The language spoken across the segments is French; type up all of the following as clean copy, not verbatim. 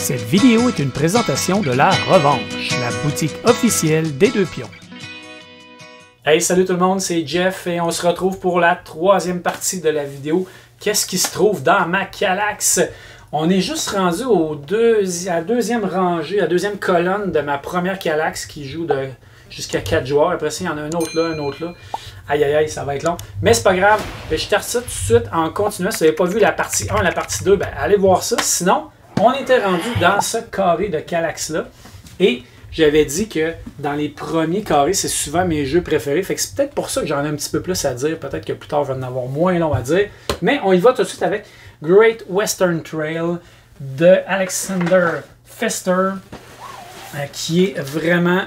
Cette vidéo est une présentation de La Revanche, la boutique officielle des Deux Pions. Hey, salut tout le monde, c'est Jeff et on se retrouve pour la troisième partie de la vidéo. Qu'est-ce qui se trouve dans ma Kallax? On est juste rendu à la deuxième rangée, à la deuxième colonne de ma première Kallax qui joue jusqu'à 4 joueurs. Après ça, il y en a un autre là. Aïe aïe aïe, ça va être long. Mais c'est pas grave, je starte ça tout de suite en continuant. Si vous n'avez pas vu la partie 1, la partie 2, ben, allez voir ça. Sinon, on était rendu dans ce carré de Kallax-là. Et j'avais dit que dans les premiers carrés, c'est souvent mes jeux préférés. Fait que c'est peut-être pour ça que j'en ai un petit peu plus à dire. Peut-être que plus tard, je vais en avoir moins long à dire. Mais on y va tout de suite avec Great Western Trail de Alexander Pfister, qui est vraiment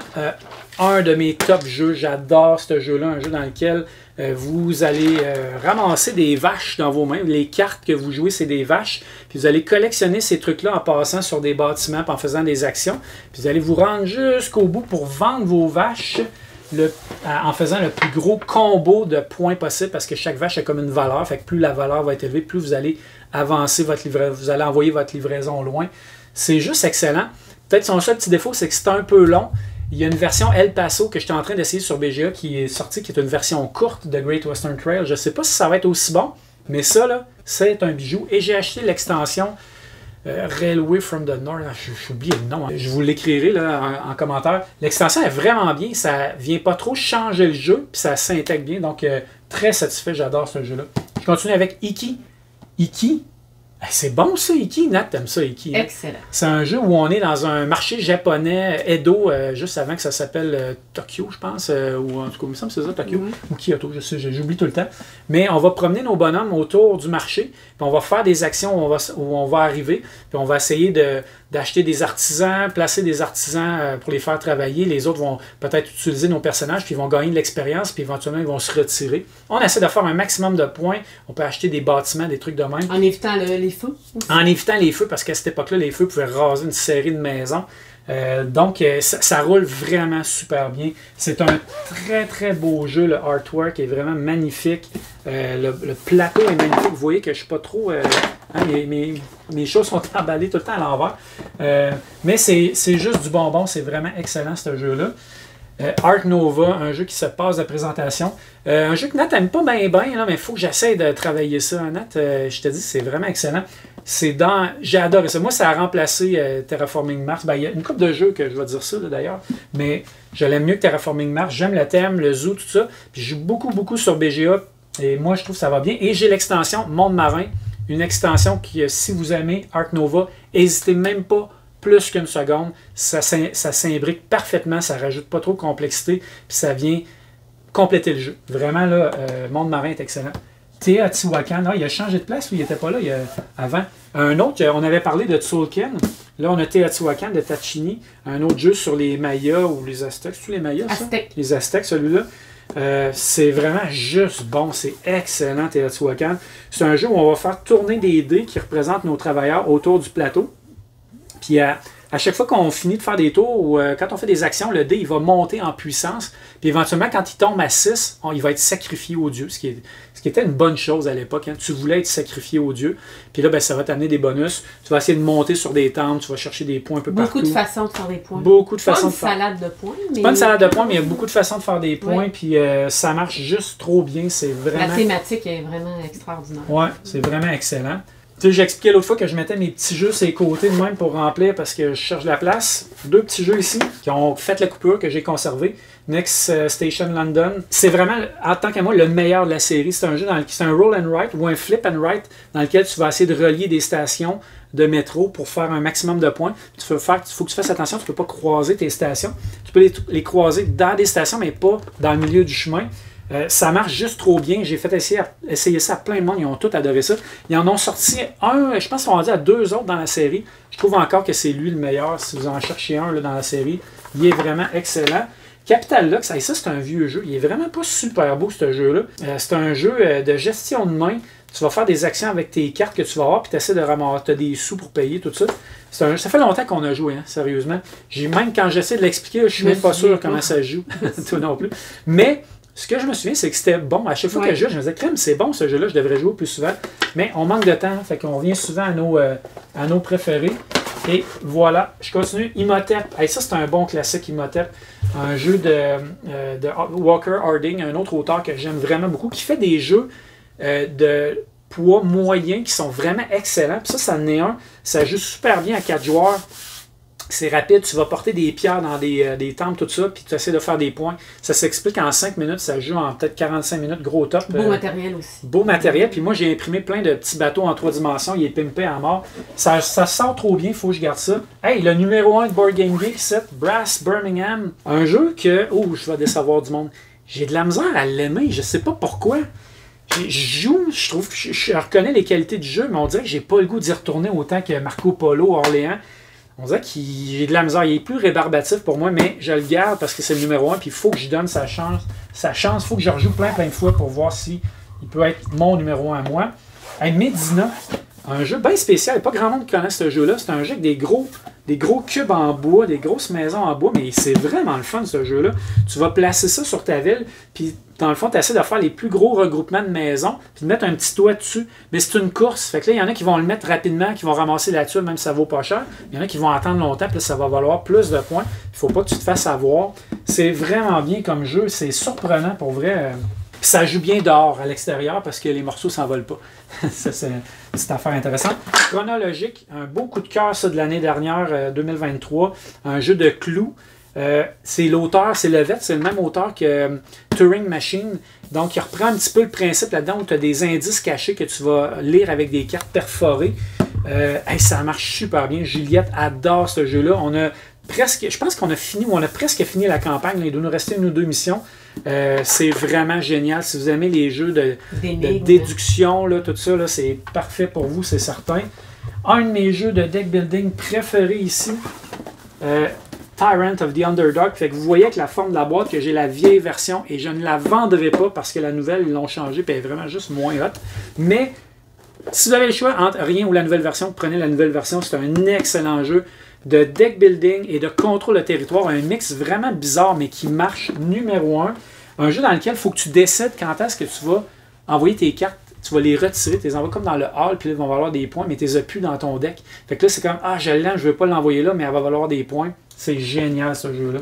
un de mes top jeux. J'adore ce jeu-là, un jeu dans lequel vous allez ramasser des vaches dans vos mains. Les cartes que vous jouez, c'est des vaches. Puis vous allez collectionner ces trucs-là en passant sur des bâtiments, puis en faisant des actions. Puis vous allez vous rendre jusqu'au bout pour vendre vos vaches en faisant le plus gros combo de points possible, parce que chaque vache a comme une valeur. Fait que plus la valeur va être élevée, plus vous allez avancer votre livraison, vous allez envoyer votre livraison loin. C'est juste excellent. Peut-être son seul petit défaut, c'est que c'est un peu long. Il y a une version El Paso que j'étais en train d'essayer sur BGA qui est sortie, qui est une version courte de Great Western Trail. Je ne sais pas si ça va être aussi bon, mais ça, là, c'est un bijou. Et j'ai acheté l'extension Railway from the North. J'ai oublié le nom. Je vous l'écrirai là, en commentaire. L'extension est vraiment bien. Ça ne vient pas trop changer le jeu, puis ça s'intègre bien. Donc, très satisfait. J'adore ce jeu-là. Je continue avec Iki. Iki. C'est bon ça, Iki. Nat, t'aimes ça, Iki? Hein? Excellent. C'est un jeu où on est dans un marché japonais, Edo, juste avant que ça s'appelle Tokyo, je pense. Ou en tout cas, il me semble que c'est ça, Tokyo. Ou Kyoto, je sais, j'oublie tout le temps. Mais on va promener nos bonhommes autour du marché. Puis on va faire des actions où on va arriver. Puis on va essayer d'acheter des artisans, placer des artisans pour les faire travailler. Les autres vont peut-être utiliser nos personnages, puis ils vont gagner de l'expérience, puis éventuellement ils vont se retirer. On essaie de faire un maximum de points. On peut acheter des bâtiments, des trucs de même. En évitant les feux aussi. En évitant les feux, parce qu'à cette époque-là, les feux pouvaient raser une série de maisons. Donc, ça roule vraiment super bien. C'est un très, très beau jeu. Le artwork est vraiment magnifique. Le plateau est magnifique. Vous voyez que je ne suis pas trop... mes choses sont emballées tout le temps à l'envers. Mais c'est juste du bonbon. C'est vraiment excellent, ce jeu-là. Art Nova, un jeu qui se passe de présentation. Un jeu que Nat n'aime pas bien, mais il faut que j'essaie de travailler ça. Nat, je te dis, c'est vraiment excellent. J'ai adoré ça. Moi, ça a remplacé Terraforming Mars. Ben, il y a une couple de jeux que je vais dire ça d'ailleurs, mais je l'aime mieux que Terraforming Mars. J'aime le thème, le zoo, tout ça. Puis je joue beaucoup sur BGA et moi, je trouve que ça va bien. Et j'ai l'extension Monde Marin, une extension qui, si vous aimez Art Nova, n'hésitez même pas plus qu'une seconde. Ça s'imbrique parfaitement, ça rajoute pas trop de complexité, puis ça vient compléter le jeu. Vraiment, là, Monde Marin est excellent. Teotihuacan, il a changé de place, lui, il n'était pas là avant. Un autre, on avait parlé de Tzolk'in. Là, on a Teotihuacan de Tachini, un autre jeu sur les Mayas ou les Aztèques. C'est-tu les Mayas, ça? Aztèques. Les Aztèques, celui-là. C'est vraiment juste bon, c'est excellent, Teotihuacan. C'est un jeu où on va faire tourner des dés qui représentent nos travailleurs autour du plateau. Puis à chaque fois qu'on finit de faire des tours ou quand on fait des actions, le dé il va monter en puissance. Puis éventuellement, quand il tombe à 6, il va être sacrifié aux dieux, ce qui était une bonne chose à l'époque. Hein. Tu voulais être sacrifié aux dieux. Puis là, ben, ça va t'amener des bonus. Tu vas essayer de monter sur des temples, tu vas chercher des points un peu partout. Beaucoup de façons de faire des points. Beaucoup de façons de faire. Pas une salade de points. C'est pas une salade de points, mais il y a beaucoup de façons de faire des points. Oui. Puis ça marche juste trop bien. C'est vraiment... La thématique est vraiment extraordinaire. Ouais, c'est vraiment excellent. Tu sais, j'expliquais l'autre fois que je mettais mes petits jeux sur les côtés de même pour remplir parce que je cherche la place. 2 petits jeux ici qui ont fait la coupure que j'ai conservé. Next Station London. C'est vraiment, en tant qu'à moi, le meilleur de la série. C'est un jeu c'est un roll and write ou un flip and write dans lequel tu vas essayer de relier des stations de métro pour faire un maximum de points. Il faut que tu fasses attention, tu ne peux pas croiser tes stations. Tu peux les croiser dans des stations, mais pas dans le milieu du chemin. Ça marche juste trop bien. J'ai fait essayer ça à plein de monde. Ils ont tous adoré ça. Ils en ont sorti un, je pense qu'ils ont dit à 2 autres dans la série. Je trouve encore que c'est lui le meilleur. Si vous en cherchez un là, dans la série, il est vraiment excellent. Capital Lux, ça c'est un vieux jeu. Il est vraiment pas super beau ce jeu-là. C'est un jeu de gestion de main. Tu vas faire des actions avec tes cartes que tu vas avoir, puis tu essaies de ramasser. Tu as des sous pour payer, tout ça. Ça fait longtemps qu'on a joué, hein, sérieusement. Même quand j'essaie de l'expliquer, je suis même pas sûr comment ça se joue. Toi non plus. Mais ce que je me souviens, c'est que c'était bon. À chaque fois que je joue, je me disais, crème, c'est bon ce jeu-là, je devrais jouer plus souvent. Mais on manque de temps, fait qu'on revient souvent à nos préférés. Et voilà, je continue. Imhotep. Hey, ça, c'est un bon classique, Imhotep. Un jeu de Walker Harding, un autre auteur que j'aime vraiment beaucoup, qui fait des jeux de poids moyen qui sont vraiment excellents. Puis ça en est un. Ça joue super bien à 4 joueurs. C'est rapide, tu vas porter des pierres dans des temples, tout ça, puis tu essaies de faire des points. Ça s'explique en 5 minutes, ça joue en peut-être 45 minutes, gros top. Beau matériel aussi. Beau matériel, puis moi j'ai imprimé plein de petits bateaux en 3 dimensions, il est pimpé à mort. Ça sort trop bien, il faut que je garde ça. Hey, le numéro 1 de Board Game Geek, c'est Brass Birmingham. Un jeu que, oh, je vais décevoir du monde. J'ai de la misère à l'aimer, je sais pas pourquoi. Je joue, je trouve, je reconnais les qualités du jeu, mais on dirait que j'ai pas le goût d'y retourner autant que Marco Polo, Orléans. On dirait que j'ai de la misère. Il est plus rébarbatif pour moi, mais je le garde parce que c'est le numéro 1. Puis il faut que je donne sa chance. Il faut que je rejoue plein de fois pour voir si il peut être mon numéro 1 à moi. Hey, Medina, un jeu bien spécial. Il n'y a pas grand monde qui connaît ce jeu-là. C'est un jeu avec des gros cubes en bois, des grosses maisons en bois. Mais c'est vraiment le fun, ce jeu-là. Tu vas placer ça sur ta ville. Puis dans le fond, tu essaies de faire les plus gros regroupements de maisons, puis de mettre un petit toit dessus. Mais c'est une course. Fait que là, il y en a qui vont le mettre rapidement, qui vont ramasser la tuile, même si ça vaut pas cher. Il y en a qui vont attendre longtemps, puis là, ça va valoir plus de points. Il ne faut pas que tu te fasses avoir. C'est vraiment bien comme jeu. C'est surprenant pour vrai. Puis ça joue bien dehors, à l'extérieur, parce que les morceaux ne s'envolent pas. Ça, c'est une petite affaire intéressante. Chronologique, un beau coup de cœur, ça, de l'année dernière, 2023. Un jeu de clous. C'est l'auteur, c'est Levette, c'est le même auteur que Turing Machine. Donc, il reprend un petit peu le principe là-dedans où tu as des indices cachés que tu vas lire avec des cartes perforées. Hey, ça marche super bien. Juliette adore ce jeu-là. On a presque, je pense qu'on a fini, ou on a presque fini la campagne. Il doit nous rester 1 ou 2 missions. C'est vraiment génial. Si vous aimez les jeux de déduction, là, tout ça, c'est parfait pour vous, c'est certain. Un de mes jeux de deck building préférés ici. Tyrant of the Underdog. Fait que vous voyez avec la forme de la boîte que j'ai la vieille version et je ne la vendrai pas parce que la nouvelle, ils l'ont changée et elle est vraiment juste moins hot. Mais si vous avez le choix entre rien ou la nouvelle version, prenez la nouvelle version. C'est un excellent jeu de deck building et de contrôle de territoire. Un mix vraiment bizarre mais qui marche numéro 1. Un jeu dans lequel il faut que tu décides quand est-ce que tu vas envoyer tes cartes. Tu vas les retirer, tu les envoies comme dans le hall, puis là, ils vont valoir des points, mais tu les as plus dans ton deck. Fait que là, c'est comme, ah, je l'aime, je ne veux pas l'envoyer là, mais elle va valoir des points. C'est génial, ce jeu-là.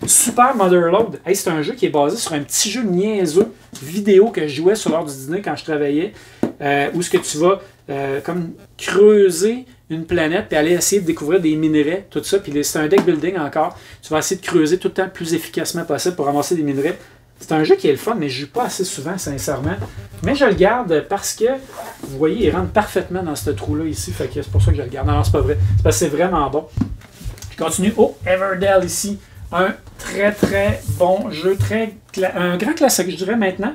Super Motherload. Hey, c'est un jeu qui est basé sur un petit jeu niaiseux vidéo que je jouais sur l'heure du dîner quand je travaillais, où ce que tu vas comme creuser une planète puis aller essayer de découvrir des minerais, tout ça. Puis c'est un deck building encore. Tu vas essayer de creuser tout le temps le plus efficacement possible pour ramasser des minerais. C'est un jeu qui est le fun, mais je ne joue pas assez souvent, sincèrement. Mais je le garde parce que, vous voyez, il rentre parfaitement dans ce trou-là ici. Fait que c'est pour ça que je le garde. Non, c'est pas vrai. C'est parce que c'est vraiment bon. Je continue. Oh, Everdell ici. Un très, très bon jeu. Un grand classique, je dirais maintenant.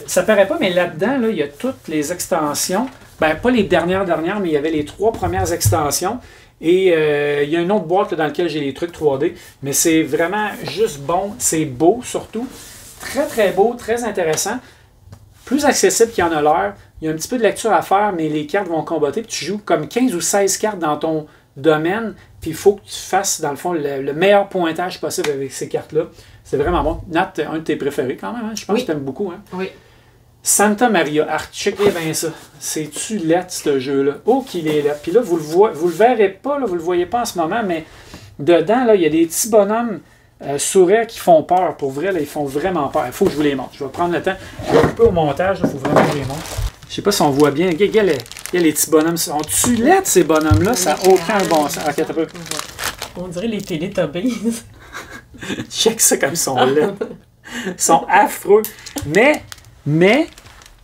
Ça paraît pas, mais là-dedans, là, il y a toutes les extensions. Ben, pas les dernières, mais il y avait les 3 premières extensions. Et il y a une autre boîte là, dans laquelle j'ai les trucs 3D. Mais c'est vraiment juste bon. C'est beau, surtout. Très, très beau, très intéressant. Plus accessible qu'il y en a l'air. Il y a un petit peu de lecture à faire, mais les cartes vont comboter. Puis tu joues comme 15 ou 16 cartes dans ton domaine. Puis il faut que tu fasses, dans le fond, le meilleur pointage possible avec ces cartes-là. C'est vraiment bon. Nat, un de tes préférés quand même. Hein? Je pense que tu aimes beaucoup. Hein? Oui. Santa Maria. Checkez bien ça. C'est-tu laid, ce jeu-là? Oh, qu'il est laid. Puis là, vous le verrez pas, là, vous le voyez pas en ce moment, mais dedans, là, il y a des petits bonhommes sourires qui font peur. Pour vrai, là, ils font vraiment peur. Il faut que je vous les montre. Je vais prendre le temps. Je vais couper au montage. Il faut vraiment que je les montre. Je sais pas si on voit bien. Regarde les petits bonhommes. Sont-tu laids, ces bonhommes-là? Ça n'a aucun bon sens. Ok, t'as peu. On dirait les Teletubbies. Check ça comme ils sont laids. Ils sont affreux. Mais,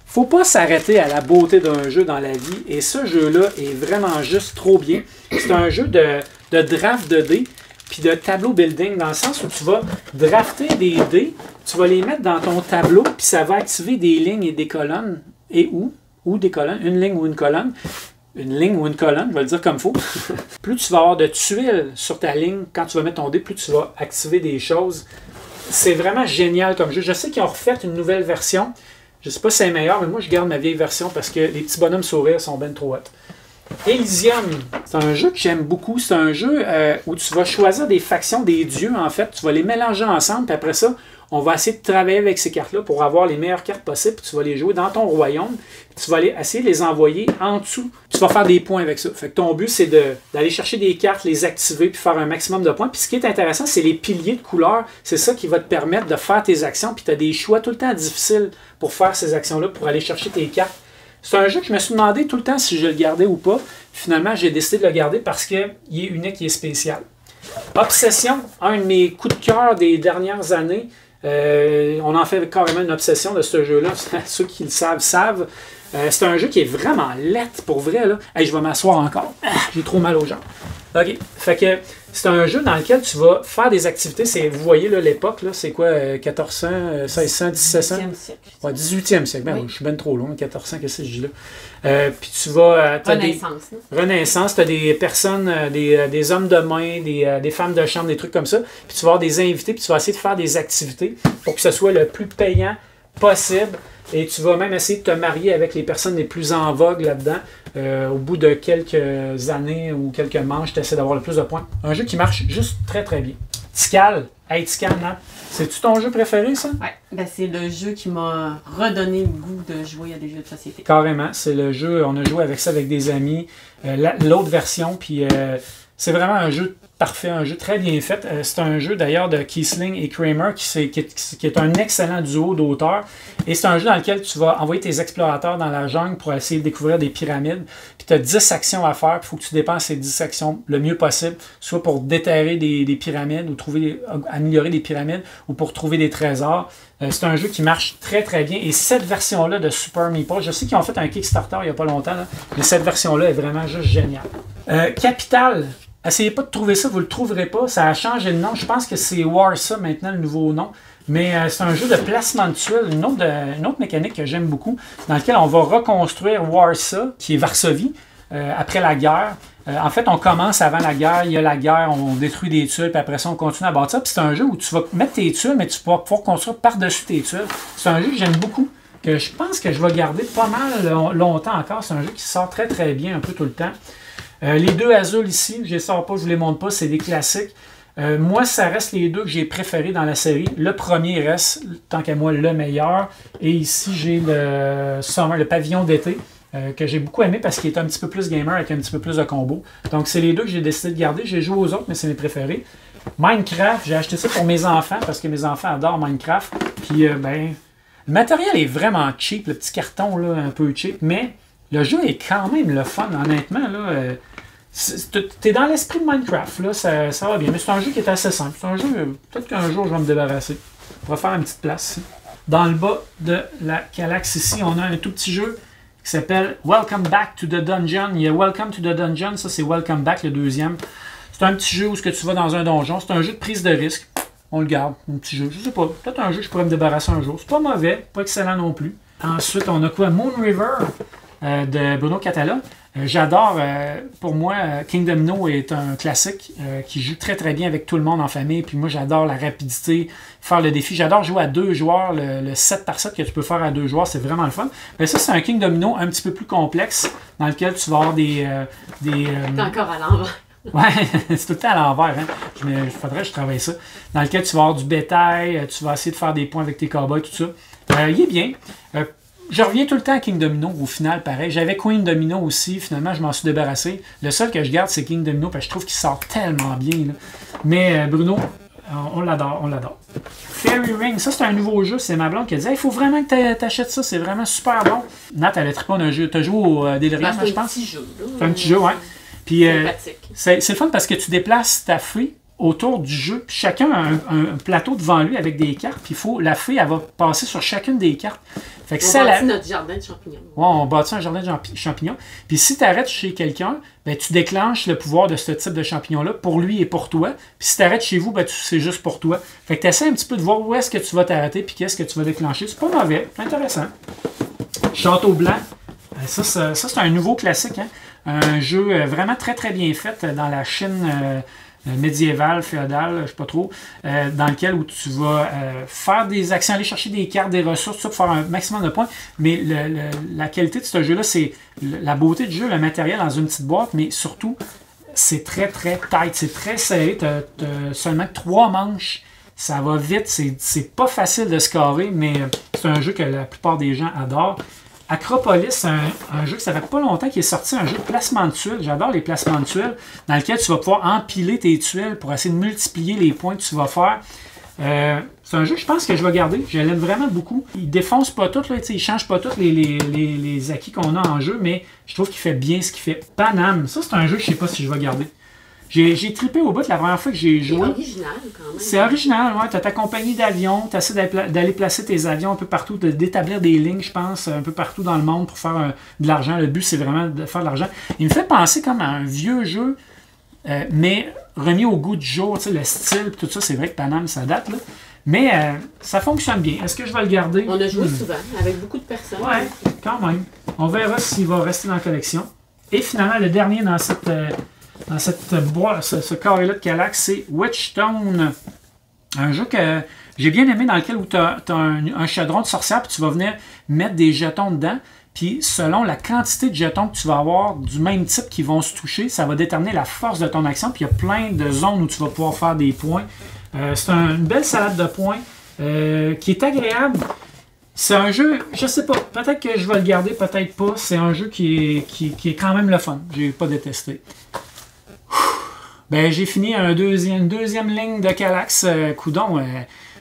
faut pas s'arrêter à la beauté d'un jeu dans la vie. Et ce jeu-là est vraiment juste trop bien. C'est un jeu de draft de dés, puis de tableau building, dans le sens où tu vas drafter des dés, tu vas les mettre dans ton tableau, puis ça va activer des lignes et des colonnes. Ou des colonnes, une ligne ou une colonne. Une ligne ou une colonne, je vais le dire comme il faut. Plus tu vas avoir de tuiles sur ta ligne quand tu vas mettre ton dé, plus tu vas activer des choses. C'est vraiment génial comme jeu. Je sais qu'ils ont refait une nouvelle version. Je ne sais pas si c'est meilleur, mais moi je garde ma vieille version parce que les petits bonhommes sourires sont ben trop hot. Elysium, c'est un jeu que j'aime beaucoup. C'est un jeu où tu vas choisir des factions des dieux, en fait. Tu vas les mélanger ensemble, puis après ça, on va essayer de travailler avec ces cartes-là pour avoir les meilleures cartes possibles, puis tu vas les jouer dans ton royaume, puis tu vas essayer de les envoyer en dessous. Tu vas faire des points avec ça. Fait que ton but, c'est d'aller chercher des cartes, les activer, puis faire un maximum de points. Puis ce qui est intéressant, c'est les piliers de couleurs. C'est ça qui va te permettre de faire tes actions, puis tu as des choix tout le temps difficiles pour faire ces actions-là, pour aller chercher tes cartes. C'est un jeu que je me suis demandé tout le temps si je le gardais ou pas. Finalement, j'ai décidé de le garder parce qu'il est unique, il est spécial. Obsession, un de mes coups de cœur des dernières années. On en fait carrément une obsession de ce jeu-là. Ceux qui le savent. C'est un jeu qui est vraiment laid pour vrai. Là. Hey, je vais m'asseoir encore. J'ai trop mal aux jambes. OK. Fait que c'est un jeu dans lequel tu vas faire des activités. Vous voyez l'époque, c'est quoi? 1400, 1600, 1700? 18e siècle. Ouais, 18e siècle. Ben, oui. Je suis bien trop loin, 1400, qu'est-ce que je dis là? Puis tu vas... Renaissance. Renaissance, tu as des personnes, des hommes de main, des femmes de chambre, des trucs comme ça. Puis tu vas avoir des invités, puis tu vas essayer de faire des activités pour que ce soit le plus payant possible. Et tu vas même essayer de te marier avec les personnes les plus en vogue là-dedans. Au bout de quelques années ou quelques manches, tu essaies d'avoir le plus de points. Un jeu qui marche juste très très bien. Tikal, hey Tikal, c'est-tu ton jeu préféré, ça? Ouais, ben c'est le jeu qui m'a redonné le goût de jouer à des jeux de société. Carrément, c'est le jeu, on a joué avec ça avec des amis. L'autre version, puis c'est vraiment un jeu parfait, un jeu très bien fait. C'est un jeu d'ailleurs de Kiesling et Kramer qui est un excellent duo d'auteurs. Et c'est un jeu dans lequel tu vas envoyer tes explorateurs dans la jungle pour essayer de découvrir des pyramides. Puis tu as 10 actions à faire. Il faut que tu dépenses ces 10 actions le mieux possible, soit pour déterrer des pyramides ou améliorer des pyramides ou pour trouver des trésors. C'est un jeu qui marche très très bien. Et cette version-là de Super Meeple, je sais qu'ils ont fait un Kickstarter il n'y a pas longtemps, là, mais cette version-là est vraiment juste géniale. Capital. Essayez pas de trouver ça, vous ne le trouverez pas. Ça a changé de nom. Je pense que c'est Warsaw maintenant, le nouveau nom. Mais c'est un jeu de placement de tuiles, une autre mécanique que j'aime beaucoup, dans lequel on va reconstruire Warsaw, qui est Varsovie, après la guerre. En fait, on commence avant la guerre, il y a la guerre, on détruit des tuiles, puis après ça, on continue à bâtir. Puis c'est un jeu où tu vas mettre tes tuiles, mais tu vas pouvoir construire par-dessus tes tuiles. C'est un jeu que j'aime beaucoup, que je pense que je vais garder pas mal longtemps encore. C'est un jeu qui sort très très bien un peu tout le temps. Les deux azules ici, je les sors pas, je vous les montre pas, c'est des classiques. Moi, ça reste les deux que j'ai préférés dans la série. Le premier reste, tant qu'à moi, le meilleur. Et ici, j'ai le pavillon d'été, que j'ai beaucoup aimé parce qu'il est un petit peu plus gamer avec un petit peu plus de combos. Donc, c'est les deux que j'ai décidé de garder. J'ai joué aux autres, mais c'est mes préférés. Minecraft, j'ai acheté ça pour mes enfants parce que mes enfants adorent Minecraft. Puis, le matériel est vraiment cheap, le petit carton, là, un peu cheap, mais le jeu est quand même le fun, honnêtement. T'es dans l'esprit de Minecraft, là, ça va bien. Mais c'est un jeu qui est assez simple. C'est un jeu, peut-être qu'un jour je vais me débarrasser. On va faire une petite place ici. Dans le bas de la galaxie ici, on a un tout petit jeu qui s'appelle Welcome Back to the Dungeon. Il y a Welcome to the Dungeon, ça c'est Welcome Back, le deuxième. C'est un petit jeu où tu vas dans un donjon. C'est un jeu de prise de risque. On le garde, un petit jeu. Je sais pas, peut-être un jeu que je pourrais me débarrasser un jour. C'est pas mauvais, pas excellent non plus. Ensuite, on a quoi? Moon River de Bruno Catala. J'adore, pour moi, Kingdom No est un classique qui joue très très bien avec tout le monde en famille. Puis moi, j'adore la rapidité, faire le défi. J'adore jouer à 2 joueurs, le 7 par 7 que tu peux faire à 2 joueurs, c'est vraiment le fun. Mais ça, c'est un Kingdom No un petit peu plus complexe, dans lequel tu vas avoir des T'es encore à l'envers. Ouais, c'est tout le temps à l'envers. Hein? Il faudrait que je travaille ça. Dans lequel tu vas avoir du bétail, tu vas essayer de faire des points avec tes cowboys, tout ça. Il est bien. Je reviens tout le temps à King Domino, au final, pareil. J'avais Queen Domino aussi, finalement, je m'en suis débarrassé. Le seul que je garde, c'est King Domino, parce que je trouve qu'il sort tellement bien. Là. Mais Bruno, on l'adore, on l'adore. Fairy Ring, ça c'est un nouveau jeu, c'est ma blonde qui a dit il faut vraiment que tu achètes ça, c'est vraiment super bon. Nat, elle a trippé, tu as joué au Delirium, je pense. C'est un petit jeu. C'est un petit jeu, ouais. Puis c'est le fun parce que tu déplaces ta fée autour du jeu, puis chacun a un plateau devant lui avec des cartes, puis la fée, elle va passer sur chacune des cartes. Fait que on bâtit notre jardin de champignons. Ouais, on bâtit un jardin de champignons. Puis si tu arrêtes chez quelqu'un, ben, tu déclenches le pouvoir de ce type de champignon-là pour lui et pour toi. Puis si tu arrêtes chez vous, ben, c'est juste pour toi. Fait que tu essaies un petit peu de voir où est-ce que tu vas t'arrêter, puis qu'est-ce que tu vas déclencher. C'est pas mauvais, c'est intéressant. Château Blanc, ça c'est un nouveau classique, hein? Un jeu vraiment très très bien fait dans la Chine médiévale, féodale, je sais pas trop, dans lequel où tu vas faire des actions, aller chercher des cartes, des ressources, tout ça, pour faire un maximum de points. Mais la qualité de ce jeu-là, c'est la beauté du jeu, le matériel dans une petite boîte, mais surtout, c'est très très tight, c'est très serré. Tu as seulement 3 manches Ça va vite, c'est pas facile de scorer, mais c'est un jeu que la plupart des gens adorent. Acropolis, c'est un jeu que ça fait pas longtemps qu'il est sorti, un jeu de placement de tuiles. J'adore les placements de tuiles, dans lequel tu vas pouvoir empiler tes tuiles pour essayer de multiplier les points que tu vas faire. C'est un jeu que je pense que je vais garder. Je l'aime vraiment beaucoup. Il défonce pas tout, là, il change pas tous les acquis qu'on a en jeu, mais je trouve qu'il fait bien ce qu'il fait. Paname, ça c'est un jeu que je sais pas si je vais garder. J'ai trippé au bout de la première fois que j'ai joué. C'est original quand même. C'est original, ouais. Tu as ta compagnie d'avions, tu essaies d'aller placer tes avions un peu partout, d'établir des lignes, je pense, un peu partout dans le monde pour faire de l'argent. Le but, c'est vraiment de faire de l'argent. Il me fait penser comme à un vieux jeu, mais remis au goût du jour, tu sais, le style, tout ça, c'est vrai que Paname, ça date, là. Mais ça fonctionne bien. Est-ce que je vais le garder? On a joué souvent, avec beaucoup de personnes. Ouais, quand même. On verra s'il va rester dans la collection. Et finalement, le dernier dans cette boîte, ce carré-là de Kallax, c'est Witchstone. Un jeu que j'ai bien aimé dans lequel tu as un chaudron de sorcière, puis tu vas venir mettre des jetons dedans. Puis selon la quantité de jetons que tu vas avoir du même type qui vont se toucher, ça va déterminer la force de ton action. Puis il y a plein de zones où tu vas pouvoir faire des points. C'est une belle salade de points qui est agréable. C'est un jeu, je sais pas, peut-être que je vais le garder, peut-être pas. C'est un jeu qui est quand même le fun. J'ai pas détesté. Ben, j'ai fini une deuxième ligne de Kallax. Coudon,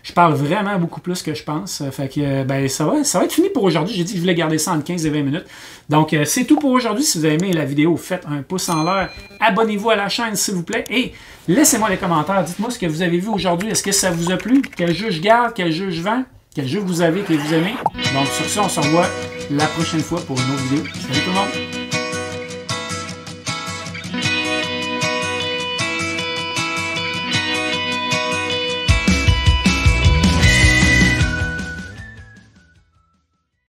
je parle vraiment beaucoup plus que je pense. Fait que ben, ça va être fini pour aujourd'hui. J'ai dit que je voulais garder ça entre 15 et 20 minutes. Donc, c'est tout pour aujourd'hui. Si vous avez aimé la vidéo, faites un pouce en l'air. Abonnez-vous à la chaîne, s'il vous plaît. Et laissez-moi les commentaires. Dites-moi ce que vous avez vu aujourd'hui. Est-ce que ça vous a plu? Quel jeu je garde? Quel jeu je vends? Quel jeu vous avez que vous aimez? Donc, sur ce, on se revoit la prochaine fois pour une autre vidéo. Salut tout le monde!